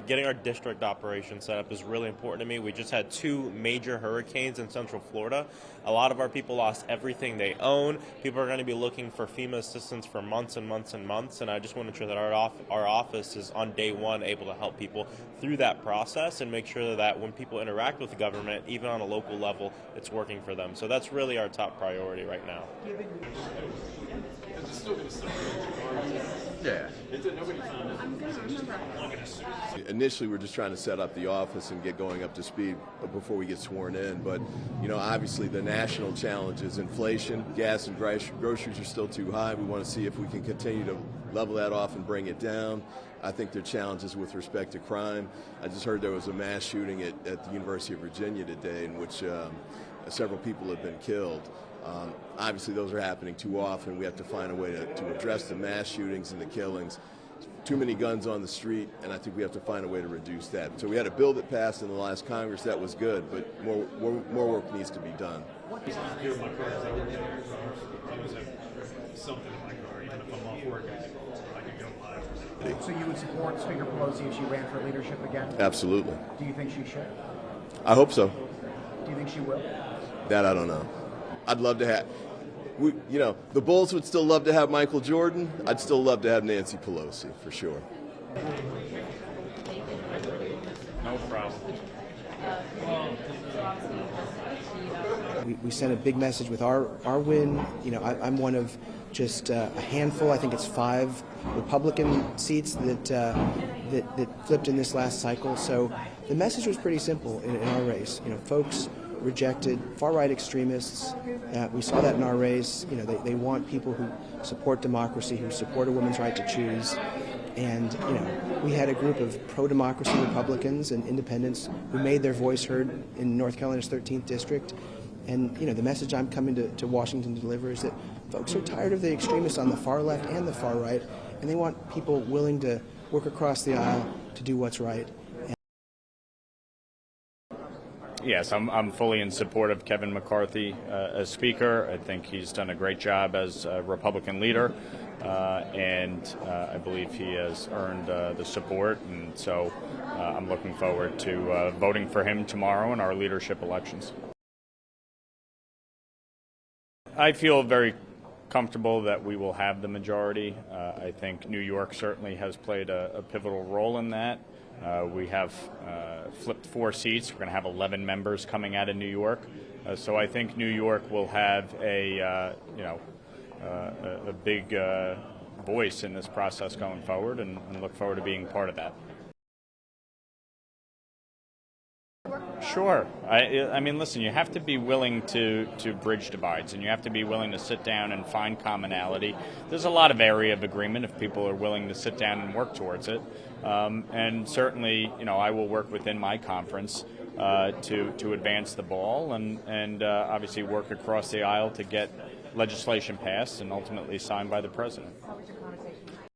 Getting our district operation set up is really important to me. We just had 2 major hurricanes in Central Florida. A lot of our people lost everything they own. People are going to be looking for FEMA assistance for months and months and months, and I just want to ensure that our office is on day one able to help people through that process and make sure that when people interact with the government, even on a local level, it's working for them. So that's really our top priority right now. Yeah. Initially, we're just trying to set up the office and get going up to speed before we get sworn in. But, obviously the national challenge is inflation. Gas and groceries are still too high. We want to see if we can continue to level that off and bring it down. I think there are challenges with respect to crime. I just heard there was a mass shooting at the University of Virginia today in which several people have been killed. Obviously, those are happening too often. We have to find a way to address the mass shootings and the killings. Too many guns on the street, and I think we have to find a way to reduce that. So we had a bill that passed in the last Congress that was good, but more work needs to be done. So you would support Speaker Pelosi if she ran for leadership again? Absolutely. Do you think she should? I hope so. Do you think she will? That I don't know. I'd love to have. The Bulls would still love to have Michael Jordan. I'd still love to have Nancy Pelosi, for sure. No problem. We sent a big message with our win. I'm one of just a handful. I think it's 5 Republican seats that flipped in this last cycle. So the message was pretty simple in our race. Folks rejected far-right extremists. We saw that in our race. They want people who support democracy, who support a woman's right to choose. And, we had a group of pro-democracy Republicans and independents who made their voice heard in North Carolina's 13th district. And, the message I'm coming to Washington to deliver is that folks are tired of the extremists on the far left and the far right, and they want people willing to work across the aisle to do what's right. Yes, I'm fully in support of Kevin McCarthy as Speaker. I think he's done a great job as a Republican leader, and I believe he has earned the support. And so I'm looking forward to voting for him tomorrow in our leadership elections. I feel very comfortable that we will have the majority. I think New York certainly has played a pivotal role in that. We have flipped 4 seats. We're going to have 11 members coming out of New York. So I think New York will have a big voice in this process going forward, and look forward to being part of that. Sure. I mean, listen, you have to be willing to bridge divides, and you have to be willing to sit down and find commonality. There's a lot of area of agreement if people are willing to sit down and work towards it. And certainly, I will work within my conference to advance the ball and obviously work across the aisle to get legislation passed and ultimately signed by the president.